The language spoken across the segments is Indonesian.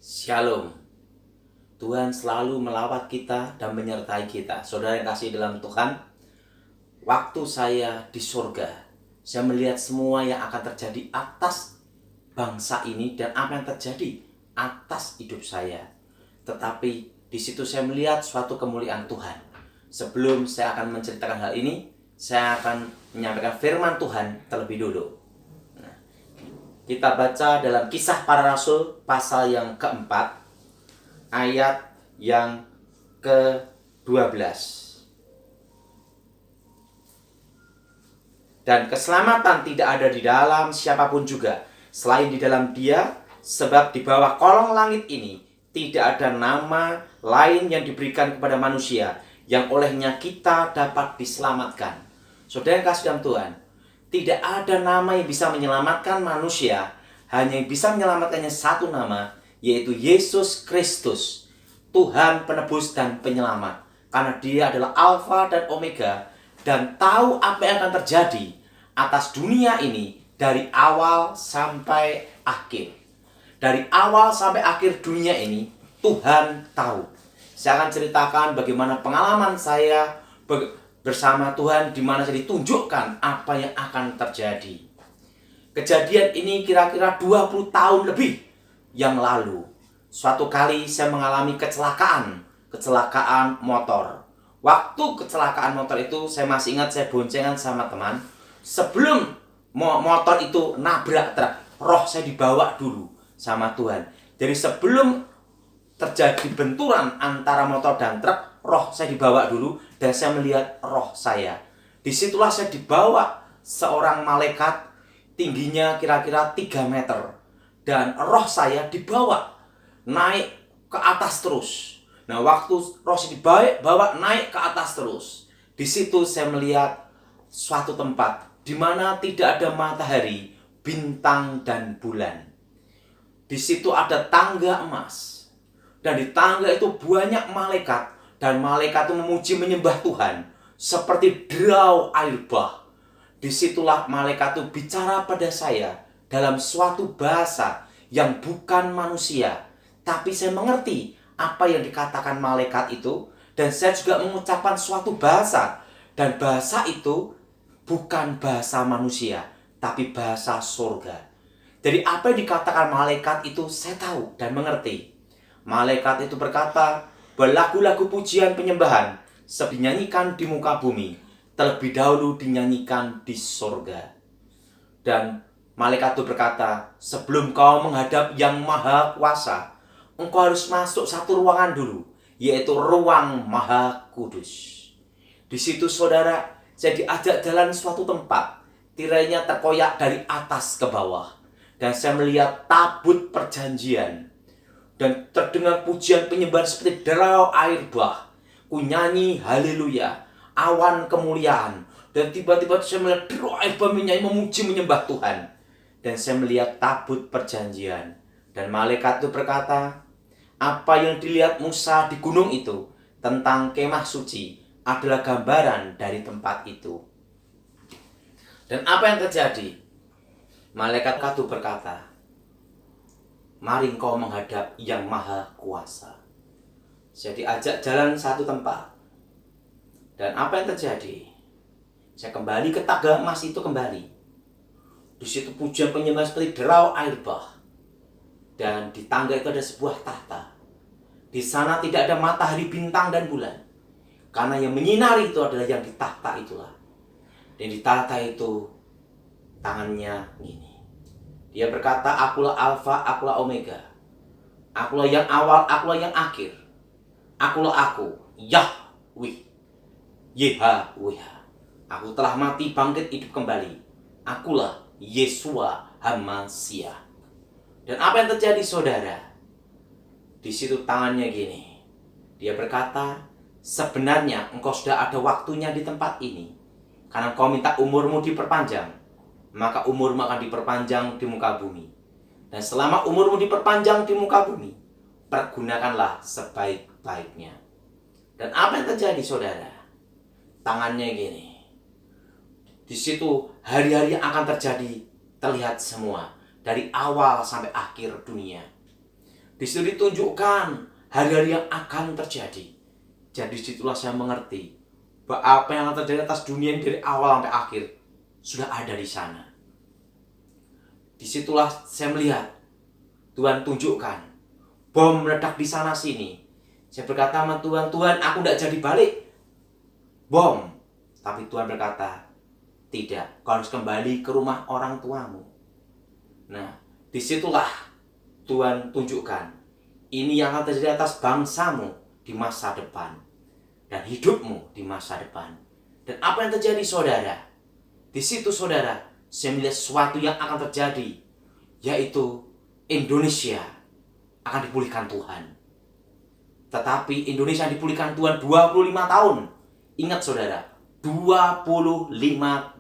Shalom. Tuhan selalu melawat kita dan menyertai kita. Saudara yang kasih dalam Tuhan, waktu saya di surga, saya melihat semua yang akan terjadi atas bangsa ini dan apa yang terjadi atas hidup saya. Tetapi di situ saya melihat suatu kemuliaan Tuhan. Sebelum saya akan menceritakan hal ini, saya akan menyampaikan firman Tuhan terlebih dulu. Kita baca dalam Kisah Para Rasul pasal yang keempat, ayat yang ke-12. Dan keselamatan tidak ada di dalam siapapun juga, selain di dalam Dia, sebab di bawah kolong langit ini tidak ada nama lain yang diberikan kepada manusia, yang olehnya kita dapat diselamatkan. Saudara yang kasih dalam Tuhan, tidak ada nama yang bisa menyelamatkan manusia, hanya yang bisa menyelamatkannya satu nama, yaitu Yesus Kristus, Tuhan penebus dan penyelamat. Karena Dia adalah Alfa dan Omega, dan tahu apa yang akan terjadi atas dunia ini dari awal sampai akhir. Dari awal sampai akhir dunia ini, Tuhan tahu. Saya akan ceritakan bagaimana pengalaman saya bersama Tuhan, di mana saya ditunjukkan apa yang akan terjadi. Kejadian ini kira-kira 20 tahun lebih yang lalu. Suatu kali saya mengalami kecelakaan motor. Waktu kecelakaan motor itu saya masih ingat, saya boncengan sama teman. Sebelum motor itu nabrak truk, roh saya dibawa dulu sama Tuhan. Jadi sebelum terjadi benturan antara motor dan truk, roh saya dibawa dulu dan saya melihat roh saya. Disitulah saya dibawa seorang malaikat, tingginya kira-kira 3 meter. Dan roh saya dibawa naik ke atas terus. Nah, waktu roh saya dibawa naik ke atas terus, di situ saya melihat suatu tempat di mana tidak ada matahari, bintang, dan bulan. Di situ ada tangga emas. Dan di tangga itu banyak malaikat. Dan malaikat itu memuji menyembah Tuhan seperti derau air bah. Disitulah malaikat itu bicara pada saya dalam suatu bahasa yang bukan manusia. Tapi saya mengerti apa yang dikatakan malaikat itu. Dan saya juga mengucapkan suatu bahasa. Dan bahasa itu bukan bahasa manusia, tapi bahasa surga. Jadi apa yang dikatakan malaikat itu saya tahu dan mengerti. Malaikat itu berkata, lagu-lagu pujian penyembahan dinyanyikan di muka bumi, terlebih dahulu dinyanyikan di surga. Dan malaikat itu berkata, sebelum kau menghadap Yang Maha Kuasa, engkau harus masuk satu ruangan dulu, yaitu ruang Maha Kudus. Di situ saudara, saya diajak jalan suatu tempat, tirainya terkoyak dari atas ke bawah, dan saya melihat tabut perjanjian. Dan terdengar pujian penyembahan seperti derau air bah. Ku nyanyi haleluya, awan kemuliaan. Dan tiba-tiba saya melihat derau air bah menyanyi memuji menyembah Tuhan. Dan saya melihat tabut perjanjian. Dan malaikat itu berkata, apa yang dilihat Musa di gunung itu tentang kemah suci adalah gambaran dari tempat itu. Dan apa yang terjadi? Malaikat itu berkata, mari engkau menghadap Yang Maha Kuasa. Saya diajak jalan satu tempat. Dan apa yang terjadi? Saya kembali ke tangga emas itu kembali. Di situ pujian penyembahan seperti derau air bah. Dan di tangga itu ada sebuah tahta. Di sana tidak ada matahari, bintang, dan bulan. Karena yang menyinari itu adalah yang di tahta itulah. Dan di tahta itu tangannya gini. Dia berkata, akulah Alfa, akulah Omega. Akulah yang awal, akulah yang akhir. Akulah aku, Yahweh, Yahweh. Aku telah mati, bangkit, hidup kembali. Akulah Yesua HaMasiah. Dan apa yang terjadi saudara? Di situ tangannya gini. Dia berkata, sebenarnya engkau sudah ada waktunya di tempat ini. Karena kau minta umurmu diperpanjang, maka umurmu akan diperpanjang di muka bumi. Dan selama umurmu diperpanjang di muka bumi, pergunakanlah sebaik-baiknya. Dan apa yang terjadi saudara? Tangannya gini. Di situ hari-hari yang akan terjadi terlihat semua, dari awal sampai akhir dunia. Di situ ditunjukkan hari-hari yang akan terjadi. Jadi disitulah saya mengerti bahwa apa yang akan terjadi atas dunia ini dari awal sampai akhir sudah ada di sana. Disitulah saya melihat Tuhan tunjukkan bom meledak di sana sini. Saya berkata sama Tuhan, Tuhan aku tidak jadi balik bom. Tapi Tuhan berkata, tidak, kau harus kembali ke rumah orang tuamu. Nah, disitulah Tuhan tunjukkan ini yang akan terjadi atas bangsamu di masa depan dan hidupmu di masa depan. Dan apa yang terjadi saudara? Di situ saudara, saya melihat sesuatu yang akan terjadi, yaitu Indonesia akan dipulihkan Tuhan. Tetapi Indonesia dipulihkan Tuhan 25 tahun. Ingat saudara, 25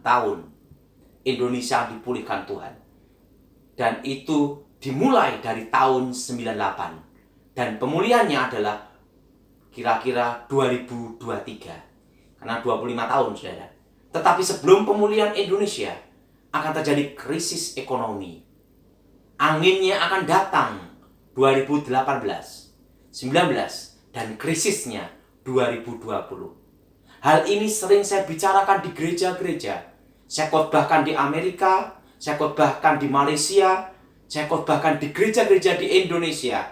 tahun Indonesia dipulihkan Tuhan. Dan itu dimulai dari tahun 98. Dan pemulihannya adalah kira-kira 2023. Karena 25 tahun saudara. Tetapi sebelum pemulihan Indonesia akan terjadi krisis ekonomi. Anginnya akan datang 2018, 19, dan krisisnya 2020. Hal ini sering saya bicarakan di gereja-gereja. Saya khotbahkan di Amerika, saya khotbahkan di Malaysia, saya khotbahkan di gereja-gereja di Indonesia.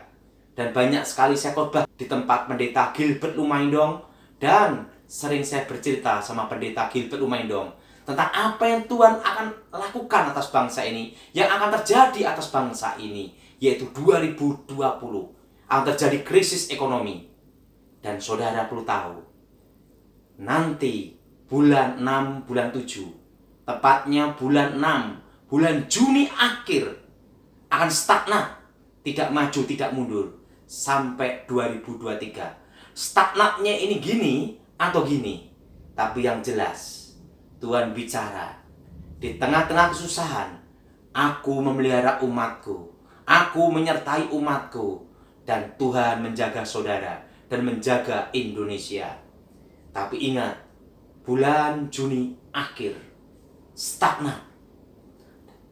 Dan banyak sekali saya khotbah di tempat pendeta Gilbert Lumaindong. Dan sering saya bercerita sama pendeta Gilbert Lumaindong tentang apa yang Tuhan akan lakukan atas bangsa ini, yang akan terjadi atas bangsa ini, yaitu 2020 akan terjadi krisis ekonomi. Dan saudara perlu tahu, nanti bulan 6, bulan 7, tepatnya bulan 6, bulan Juni akhir, akan stagnan, tidak maju, tidak mundur, sampai 2023. Stagnatnya ini gini atau gini, tapi yang jelas Tuhan bicara, di tengah-tengah kesusahan, aku memelihara umatku, aku menyertai umatku, dan Tuhan menjaga saudara dan menjaga Indonesia. Tapi ingat, bulan Juni akhir stagnan,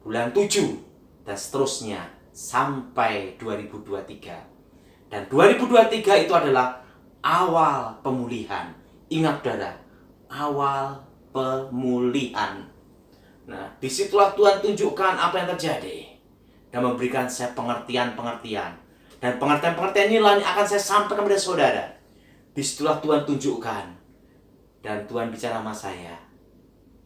bulan 7 dan seterusnya sampai 2023. Dan 2023 itu adalah awal pemulihan. Ingat saudara, awal pemulihan. Nah, disitulah Tuhan tunjukkan apa yang terjadi dan memberikan saya pengertian-pengertian. Dan pengertian-pengertian inilah yang akan saya sampaikan kepada saudara. Disitulah Tuhan tunjukkan. Dan Tuhan bicara sama saya,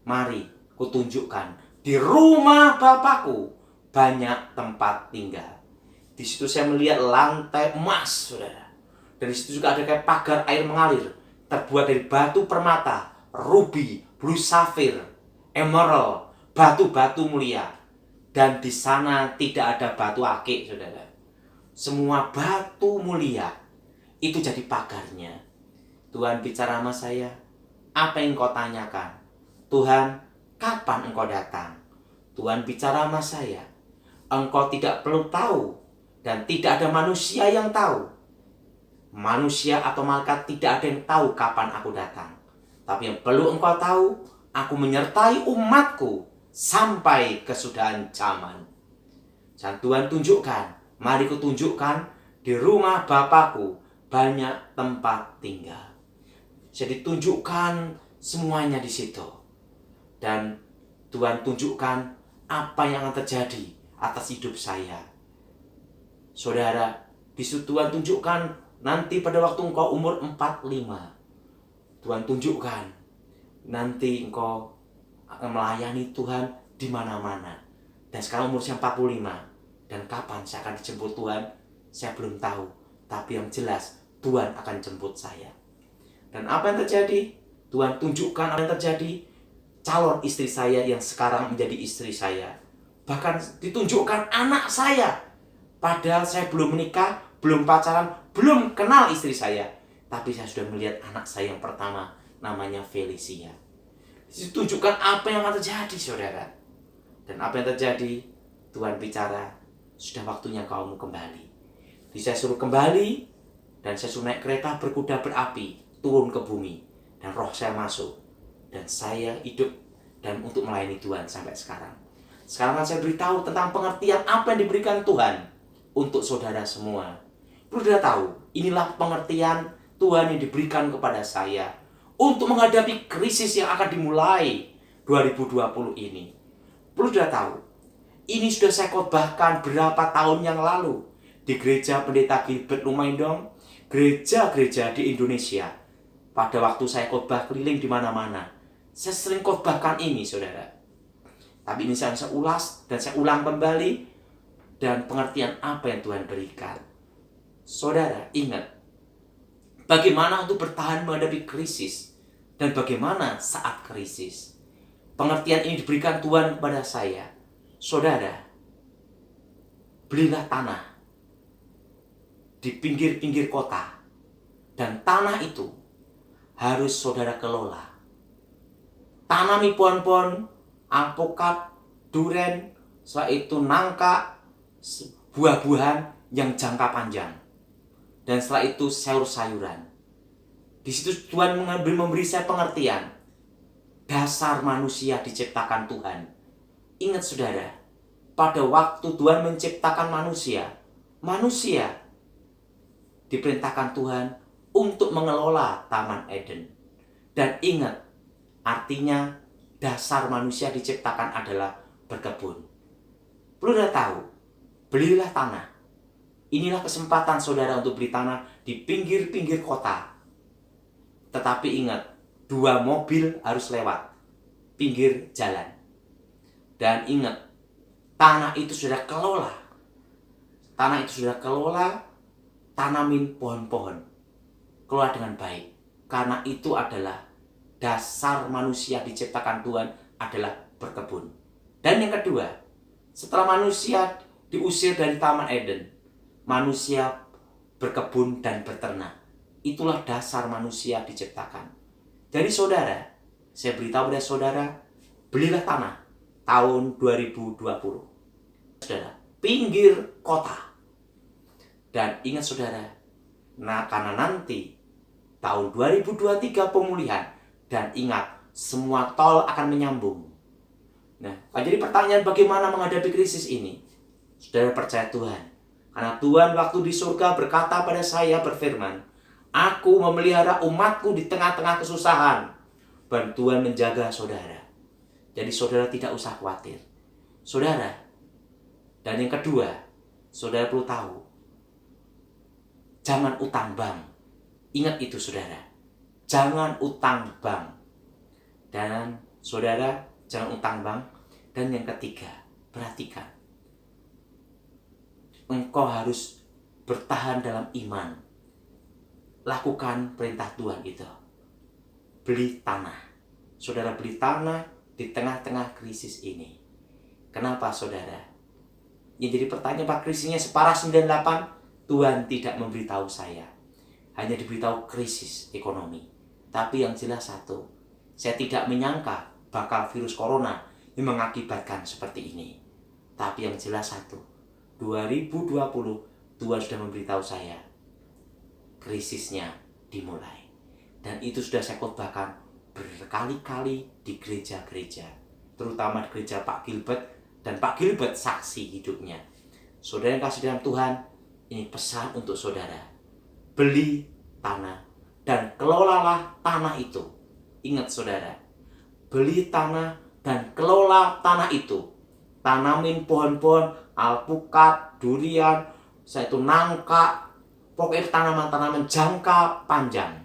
mari kutunjukkan di rumah Bapakku banyak tempat tinggal. Di situ saya melihat lantai emas, saudara. Dan di situ juga ada kayak pagar air mengalir, terbuat dari batu permata, rubi, blue safir, emerald, batu-batu mulia. Dan di sana tidak ada batu akik, saudara. Semua batu mulia itu jadi pagarnya. Tuhan bicara sama saya, apa yang kau tanyakan? Tuhan, kapan engkau datang? Tuhan bicara sama saya, engkau tidak perlu tahu dan tidak ada manusia yang tahu. Manusia atau malaikat tidak ada yang tahu kapan aku datang. Tapi yang perlu engkau tahu, aku menyertai umatku sampai kesudahan zaman. Dan Tuhan tunjukkan, mari kutunjukkan di rumah Bapakku banyak tempat tinggal. Jadi tunjukkan semuanya di situ. Dan Tuhan tunjukkan apa yang akan terjadi atas hidup saya. Saudara, di situ Tuhan tunjukkan nanti pada waktu engkau umur 45. Tuhan tunjukkan nanti engkau akan melayani Tuhan di mana-mana. Dan sekarang umur saya 45. Dan kapan saya akan dijemput Tuhan, saya belum tahu. Tapi yang jelas, Tuhan akan jemput saya. Dan apa yang terjadi? Tuhan tunjukkan apa yang terjadi. Calon istri saya yang sekarang menjadi istri saya. Bahkan ditunjukkan anak saya. Padahal saya belum menikah, belum pacaran, belum kenal istri saya. Tapi saya sudah melihat anak saya yang pertama, namanya Felicia. Ditunjukkan apa yang akan terjadi, saudara. Dan apa yang terjadi? Tuhan bicara, sudah waktunya kamu kembali. Jadi saya suruh kembali, dan saya suruh naik kereta berkuda berapi, turun ke bumi. Dan roh saya masuk. Dan saya hidup dan untuk melayani Tuhan sampai sekarang. Sekarang saya beritahu tentang pengertian apa yang diberikan Tuhan untuk saudara semua. Saudara tahu, inilah pengertian Tuhan yang diberikan kepada saya untuk menghadapi krisis yang akan dimulai 2020 ini. Saudara tahu, ini sudah saya khotbahkan berapa tahun yang lalu di gereja Pendeta Gilbert Lumajang, gereja-gereja di Indonesia. Pada waktu saya khotbah keliling di mana-mana, saya sering khotbahkan ini, saudara. Tapi ini saya ulas dan saya ulang kembali, dan pengertian apa yang Tuhan berikan. Saudara, ingat bagaimana untuk bertahan menghadapi krisis dan bagaimana saat krisis. Pengertian ini diberikan Tuhan kepada saya. Saudara, belilah tanah di pinggir-pinggir kota, dan tanah itu harus saudara kelola. Tanami pohon-pohon alpukat, duren, setelah itu nangka, buah-buahan yang jangka panjang, dan setelah itu sayur-sayuran. Di situ Tuhan memberi saya pengertian dasar manusia diciptakan Tuhan. Ingat saudara, pada waktu Tuhan menciptakan manusia, manusia diperintahkan Tuhan untuk mengelola Taman Eden. Dan ingat, artinya dasar manusia diciptakan adalah berkebun. Saudara tahu, belilah tanah. Inilah kesempatan saudara untuk beli tanah di pinggir-pinggir kota. Tetapi ingat, 2 mobil harus lewat pinggir jalan. Dan ingat, tanah itu sudah kelola. Tanah itu sudah kelola, tanamin pohon-pohon. Kelola dengan baik. Karena itu adalah dasar manusia diciptakan Tuhan adalah berkebun. Dan yang kedua, setelah manusia diusir dari Taman Eden, manusia berkebun dan beternak. Itulah dasar manusia diciptakan. Jadi saudara, saya beritahu pada saudara, belilah tanah tahun 2020. Saudara, pinggir kota. Dan ingat saudara, karena nanti tahun 2023 pemulihan, dan ingat semua tol akan menyambung. Nah, jadi pertanyaan bagaimana menghadapi krisis ini? Saudara percaya Tuhan. Karena Tuhan waktu di surga berkata pada saya, berfirman, Aku memelihara umatku di tengah-tengah kesusahan. Dan Tuhan menjaga saudara. Jadi saudara tidak usah khawatir. Saudara, dan yang kedua, saudara perlu tahu, jangan utang bank. Ingat itu saudara, jangan utang bank. Dan saudara, jangan utang bank. Dan yang ketiga, perhatikan, engkau harus bertahan dalam iman. Lakukan perintah Tuhan itu. Beli tanah. Saudara beli tanah di tengah-tengah krisis ini. Kenapa saudara? Yang jadi pertanyaan, Pak, krisisnya separah 98? Tuhan tidak memberitahu saya. Hanya diberitahu krisis ekonomi. Tapi yang jelas satu, saya tidak menyangka bakal virus corona yang mengakibatkan seperti ini. Tapi yang jelas satu, 2020 Tuhan sudah memberitahu saya, krisisnya dimulai. Dan itu sudah saya khotbahkan berkali-kali di gereja-gereja, terutama di gereja Pak Gilbert, dan Pak Gilbert saksi hidupnya. Saudara yang kasih dalam Tuhan, ini pesan untuk saudara. Beli tanah dan kelolalah tanah itu. Ingat saudara, beli tanah dan kelola tanah itu. Tanamin pohon-pohon alpukat, durian, yaitu nangka, pokoknya tanaman-tanaman jangka panjang.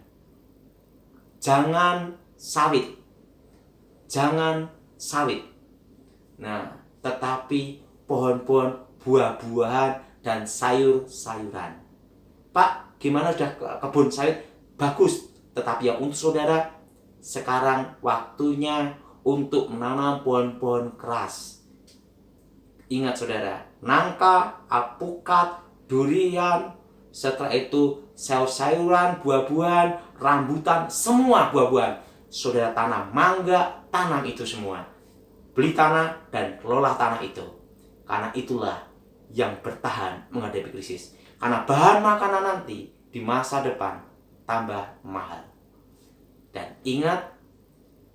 Jangan sawit. Jangan sawit. Nah, tetapi pohon-pohon buah-buahan dan sayur-sayuran. Pak, gimana sudah kebun sawit? Bagus. Tetapi yang untuk saudara, sekarang waktunya untuk menanam pohon-pohon keras. Ingat saudara, nangka, alpukat, durian, setelah itu sayur-sayuran, buah-buahan, rambutan, semua buah-buahan. Saudara tanam mangga, tanam itu semua. Beli tanah dan kelola tanah itu. Karena itulah yang bertahan menghadapi krisis. Karena bahan makanan nanti di masa depan tambah mahal. Dan ingat,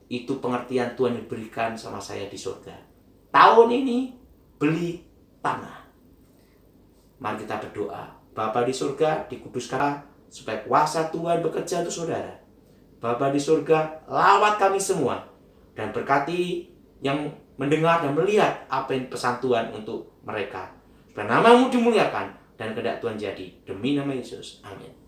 itu pengertian Tuhan yang diberikan sama saya di surga. Tahun ini beli tanah. Mari kita berdoa. Bapa di surga, dikuduskan supaya kuasa Tuhan bekerja untuk saudara. Bapa di surga, lawat kami semua dan berkati yang mendengar dan melihat apa yang pesan Tuhan untuk mereka. Supaya nama-Mu dimuliakan dan kehendak Tuhan jadi. Demi nama Yesus. Amin.